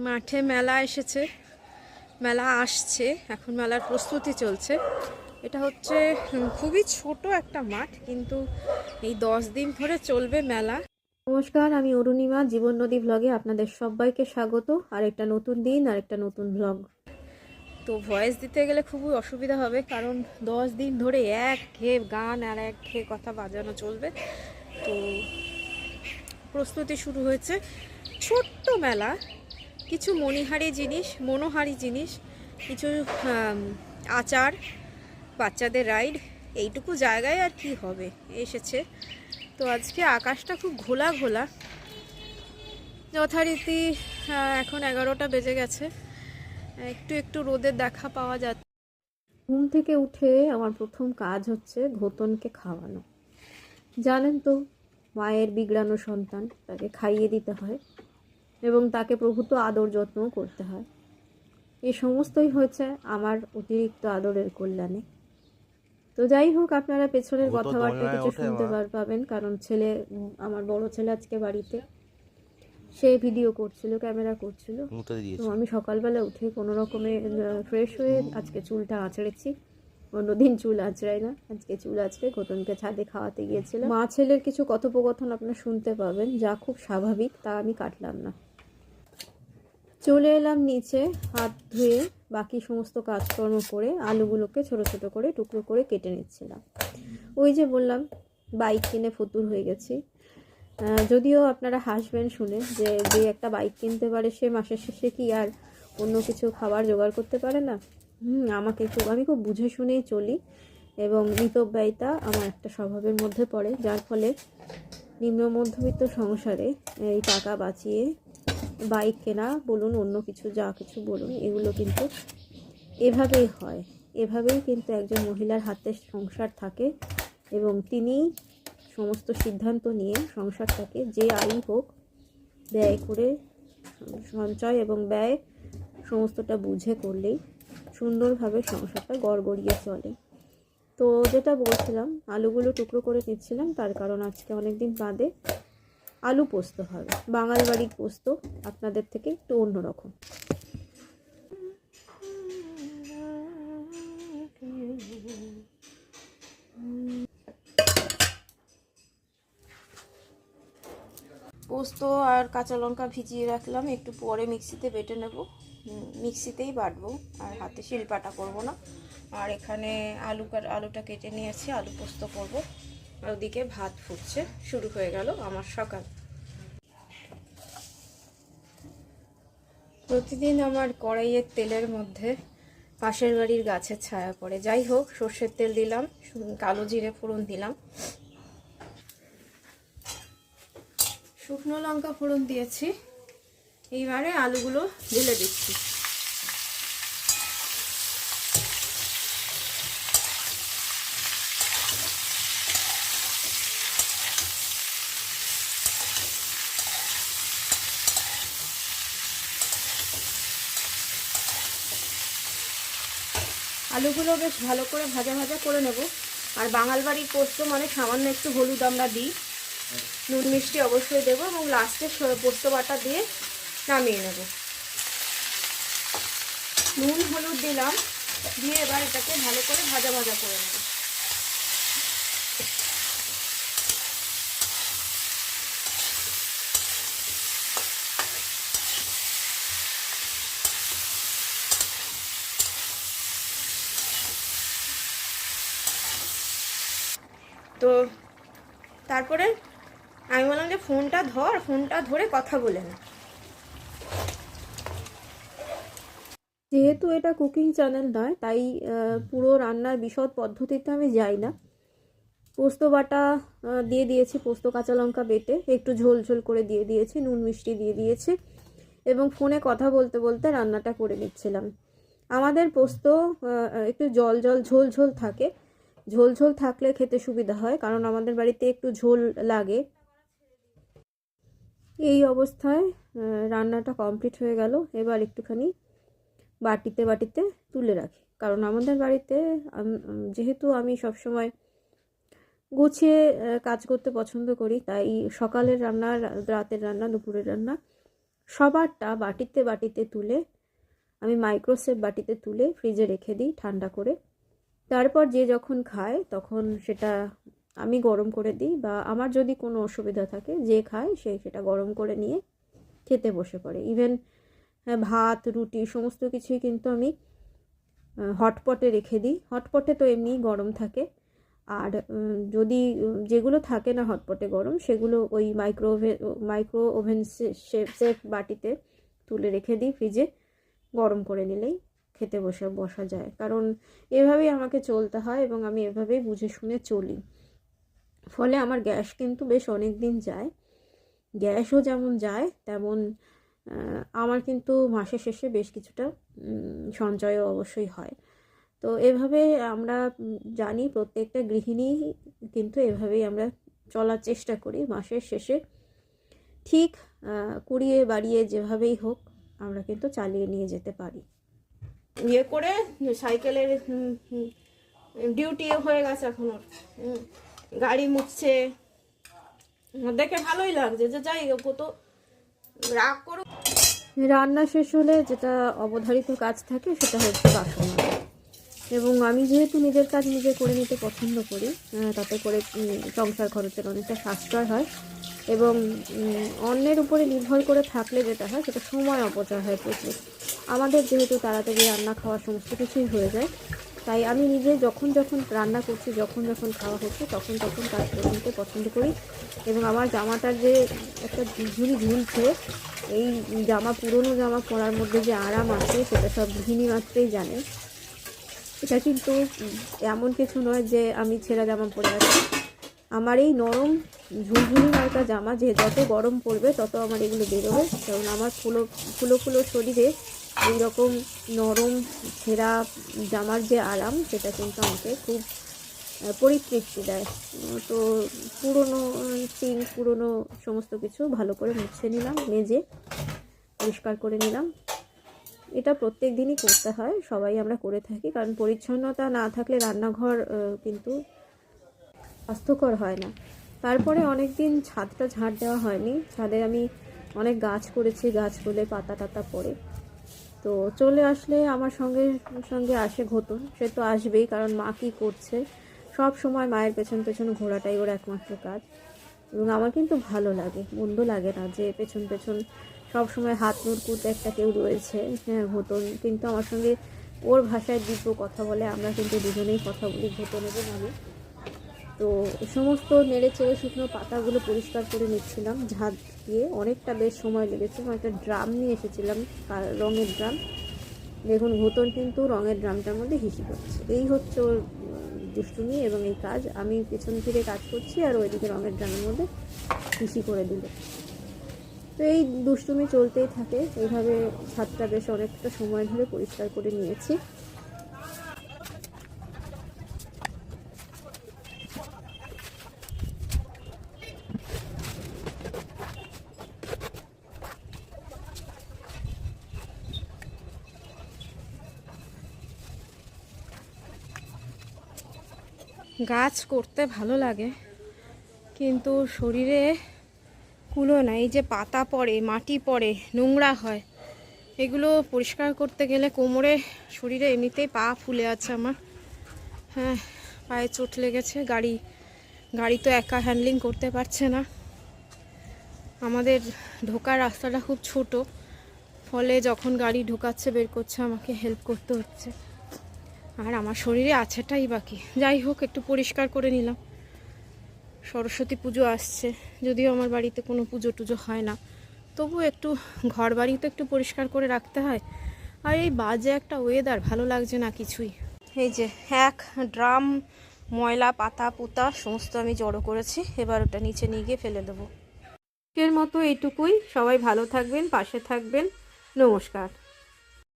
মাঠে মেলা এসেছে, মেলা আসছে, এখন মেলার প্রস্তুতি চলছে। এটা হচ্ছে খুবই ছোট একটা মাঠ, কিন্তু এই 10 দিন ধরে চলবে মেলা। নমস্কার, আমি অরুণিমা, জীবন নদী ব্লগে আপনাদের সবাইকে স্বাগত। আর একটা নতুন দিন আর একটা নতুন ব্লগ। তো ভয়েস দিতে গেলে খুবই অসুবিধা হবে, কারণ 10 দিন ধরে একঘেয়ে গান আর একঘেয়ে কথা বাজানো চলবে। তো প্রস্তুতি শুরু হয়েছে। ছোট্ট মেলা, কিছু মনোহারি জিনিস, কিছু আচার, বাচ্চাদের রাইড, এইটুকু জায়গায় আর কি হবে এসেছে। তো আজকে আকাশটা খুব ঘোলা ঘোলা, যথারীতি এখন 11টা বেজে গেছে, একটু একটু রোদের দেখা পাওয়া যাচ্ছে। ঘুম থেকে উঠে আমার প্রথম কাজ হচ্ছে ঘোতনকে খাওয়ানো। জানেন তো, মায়ের বিগড়ানো সন্তান, তাকে খাইয়ে দিতে হয় এবং তাকে প্রভূত আদর যত্নও করতে হয়। এই সমস্তই হয়েছে আমার অতিরিক্ত আদরের কল্যাণে। তো যাই হোক, আপনারা পেছনের কথাবার্তা কিছু শুনতে পাবেন, কারণ আমার বড় ছেলে আজকে বাড়িতে, সে ভিডিও করছিল, ক্যামেরা করছিল। তো আমি সকালবেলা উঠে কোনো রকমে ফ্রেশ হয়ে আজকে চুলটা আঁচড়েছি। অন্যদিন চুল আঁচড়াই না, আজকে চুল আঁচড়ে ঘোতনকে ছাদে খাওয়াতে গিয়েছিলাম। মা ছেলের কিছু কথোপকথন আপনারা শুনতে পাবেন, যা খুব স্বাভাবিক, তা আমি কাটলাম না। চলে এলাম নিচে, হাত ধুয়ে বাকি সমস্ত কাজকর্ম করে আলুগুলোকে ছোট ছোট করে টুকরো করে কেটে নিচ্ছিলাম। ওই যে বললাম, বাইক কিনে ফতুর হয়ে গেছি। যদিও আপনারা হাসবেন শুনে, যে একটা বাইক কিনতে পারে সে মাসের শেষে কি আর অন্য কিছু খাবার জোগাড় করতে পারে না? আমি খুব বুঝে শুনেই চলি, এবং মিতব্যয়িতা আমার একটা স্বভাবের মধ্যে পড়ে, যার ফলে নিম্ন মধ্যবিত্ত সংসারে এই টাকা বাঁচিয়ে বাইক কেনা বলুন, অন্য কিছু যা কিছু বলুন, এগুলো কিন্তু এভাবেই হয়। এভাবেই কিন্তু একজন মহিলার হাতে সংসার থাকে, এবং তিনি সমস্ত সিদ্ধান্ত নিয়ে সংসারটাকে যে আয়ই হোক ব্যয় করে, সঞ্চয় এবং ব্যয় সমস্তটা বুঝে করলেই সুন্দরভাবে সংসারটা গড়গড়িয়ে চলে। তো যেটা বলছিলাম, আলুগুলো টুকরো করে নিচ্ছিলাম, তার কারণ আজকে অনেকদিন বাদে আলু পোস্ত হবে। বাঙাল বাড়ির পোস্ত আপনাদের থেকে একটু অন্যরকম। পোস্ত আর কাঁচা লঙ্কা ভিজিয়ে রাখলাম, একটু পরে মিক্সিতে বেটে নেব। মিক্সিতেই বাটবো, আর হাতে শিলপাটা করব না। আর এখানে আলুটা কেটে নিয়েছি, আলু পোস্ত করব। আর ওদিকে ভাত ফুটছে, শুরু হয়ে গেল আমার সকাল। প্রতিদিন আমার কড়াইয়ের তেলের মধ্যে পাশের বাড়ির গাছের ছায়া পড়ে। যাই হোক, সর্ষের তেল দিলাম, কালো জিরে ফোড়ন দিলাম, শুকনো লঙ্কা ফোড়ন দিয়েছি। এইবারে আলুগুলো ঢেলে দিচ্ছি। আলুগুলো বেশ ভালো করে ভাজা ভাজা করে নেব। আর বাঙাল বাড়ির পোস্ত মানে সামান্য একটু হলুদ আমরা দিই, নুন মিষ্টি অবশ্যই দেবো, এবং লাস্টে পোস্ত বাটা দিয়ে নামিয়ে নেব। নুন হলুদ দিলাম, দিয়ে এবার এটাকে ভালো করে ভাজা ভাজা করে নেব। তো তারপরে আমি বললাম যে ফোনটা ধরে কথা বলে না। যেহেতু এটা কুকিং চ্যানেল নয়, তাই পুরো রান্নার বিশদ পদ্ধতিতে আমি যাই না। পোস্ত বাটা দিয়ে দিয়েছি, পোস্ত কাঁচা লঙ্কা বেটে একটু ঝোল ঝোল করে দিয়ে দিয়েছি, নুন মিষ্টি দিয়ে দিয়েছি, এবং ফোনে কথা বলতে বলতে রান্নাটা করে নিচ্ছিলাম। আমাদের পোস্ত একটু ঝোল ঝোল থাকে। ঝোল ঝোল থাকলে খেতে সুবিধা হয়, কারণ আমাদের বাড়িতে একটু ঝোল লাগে। এই অবস্থায় রান্নাটা কমপ্লিট হয়ে গেল। এবার একটুখানি বাটিতে তুলে রাখি, কারণ আমাদের বাড়িতে যেহেতু আমি সবসময় গুছিয়ে কাজ করতে পছন্দ করি, তাই সকালের রান্না, রাতের রান্না, দুপুরের রান্না সবারটা বাটিতে বাটিতে তুলে আমি মাইক্রোসেভ বাটিতে তুলে ফ্রিজে রেখে দিই ঠান্ডা করে। তারপর যে যখন খায় তখন সেটা আমি গরম করে দিই, বা আমার যদি কোনো অসুবিধা থাকে যে খায় সে সেটা গরম করে নিয়ে খেতে বসে পড়ে। ইভেন ভাত রুটি সমস্ত কিছুই কিন্তু আমি হটপটে রেখে দিই। হটপটে তো এমনিই গরম থাকে, আর যদি যেগুলো থাকে না হটপটে গরম সেগুলো ওই মাইক্রো ওভেন সেফ বাটিতে তুলে রেখে দিই ফ্রিজে, গরম করে নিলেই খেতে বসা যায়। কারণ এভাবেই আমাকে চলতে হয় এবং আমি এভাবেই বুঝে শুনে চলি। ফলে আমার গ্যাস কিন্তু বেশ অনেক দিন যায়। গ্যাসও যেমন যায় তেমন আমার কিন্তু মাসের শেষে বেশ কিছুটা সঞ্চয়ও অবশ্যই হয়। তো এভাবে আমরা জানি প্রত্যেকটা গৃহিণী কিন্তু এভাবেই আমরা চলার চেষ্টা করি। মাসের শেষে ঠিক কুড়িয়ে বাড়িয়ে যেভাবেই হোক আমরা কিন্তু চালিয়ে নিয়ে যেতে পারি। ইয়ে করে সাইকেলের ডিউটি হয়ে গেছে এখন ওর, গাড়ি মুছছে, দেখে ভালোই লাগছে যে যাই কত রাগ করো। রান্না শেষ হলে যেটা অবধারিত কাজ থাকে সেটা হচ্ছে বাসন মাজা। এবং আমি যেহেতু নিজের কাজ নিজে করে নিতে পছন্দ করি, তাতে করে সংসার খরচের অনেকটা সাশ্রয় হয়। এবং অন্যের উপরে নির্ভর করে থাকলে যেটা হয় সেটা সময় অপচয় হয় প্রচুর। আমাদের যেহেতু তাড়াতাড়ি রান্না খাওয়া সমস্ত কিছুই হয়ে যায়, তাই আমি নিজে যখন রান্না করছি, যখন খাওয়া হচ্ছে তখন কাজ করে নিতে পছন্দ করি। এবং আমার জামাটার যে একটা ঝুড়ি ঝুলছে, এই জামা পুরনো জামা পরার মধ্যে যে আরাম আছে সেটা সব গৃহিণী মাত্রই জানে। এটা কিন্তু এমন কিছু নয় যে আমি ছেঁড়া জামা পরে আছি। আমার এই নরম ঝুলঝুলি মার্কা জামা যে যত গরম পড়বে তত আমার এগুলো বেরোবে, কারণ আমার ফুলো শরীরে এইরকম নরম ছেঁড়া জামার যে আরাম সেটা কিন্তু আমাকে খুব পরিতৃপ্তি দেয়। তো পুরনো সমস্ত কিছু ভালো করে মুছে নিলাম, মেজে পরিষ্কার করে নিলাম। এটা প্রত্যেক দিনই করতে হয়, সবাই আমরা করে থাকি, কারণ পরিচ্ছন্নতা না থাকলে রান্নাঘর কিন্তু স্বাস্থ্যকর হয় না। তারপরে অনেক দিন ছাদটা ঝাড় দেওয়া হয়নি। ছাদে আমি অনেক গাছ করেছি, গাছগুলো পাতা টাতা পড়ে। তো চলে আসলে আমার সঙ্গে আসে ঘটন, সে তো আসবেই, কারণ মা কী করছে সব সময় মায়ের পেছন ঘোরাটাই ওর একমাত্র কাজ। এবং আমার কিন্তু ভালো লাগে, মন্দ লাগে না যে পেছন সব সময় হাত মুড়কুতে একটা কেউ রয়েছে। হ্যাঁ, ঘটন কিন্তু আমার সঙ্গে ওর ভাষায় দিব্য কথা বলে, আমরা কিন্তু দুজনেই কথা বলি ঘটন এবং আমি। তো সমস্ত নেড়ে চেড়ে শুকনো পাতাগুলো পরিষ্কার করে নিচ্ছিলাম ঝাঁট দিয়ে, অনেকটা বেশ সময় লেগেছে। আমি একটা ড্রাম নিয়ে এসেছিলাম, রঙের ড্রাম। দেখুন ঘটন কিন্তু রঙের ড্রামটার মধ্যে হিসি করছে। এই হচ্ছে ওর দুষ্টুমি এবং এই কাজ। আমি পেছন ফিরে কাজ করছি আর ওইদিকে রঙের ড্রামের মধ্যে হিসি করে দিল। তো এই দুষ্টুমি চলতেই থাকে। এইভাবে ছাদটা বেশ অনেকটা সময় ধরে পরিষ্কার করে নিয়েছি। গাছ করতে ভালো লাগে, কিন্তু শরীরে কুলো না। এই যে পাতা পড়ে, মাটি পড়ে, নোংরা হয়, এগুলো পরিষ্কার করতে গেলে কোমরে, শরীরে এমনিতেই পা ফুলে আছে আমার। হ্যাঁ, পায়ে চোট লেগেছে। গাড়ি তো একা হ্যান্ডলিং করতে পারছে না। আমাদের ঢোকার রাস্তাটা খুব ছোট, ফলে যখন গাড়ি ঢোকাচ্ছে বের করছে আমাকে হেল্প করতে হচ্ছে। আর আমার শরীরে আছেটাই বাকি। যাই হোক, একটু পরিষ্কার করে নিলাম। সরস্বতী পুজো আসছে, যদিও আমার বাড়িতে কোনো পুজো টুজো হয় না, তবু একটু ঘর বাড়ি তো একটু পরিষ্কার করে রাখতে হয়। আর এই বাজে একটা ওয়েদার, ভালো লাগছে না কিছুই। এই যে এক ড্রাম ময়লা পাতা পুতা সমস্ত আমি জড়ো করেছি, এবার ওটা নিচে নিয়ে গিয়ে ফেলে দেবো। এর মতো এইটুকুই। সবাই ভালো থাকবেন, পাশে থাকবেন। নমস্কার।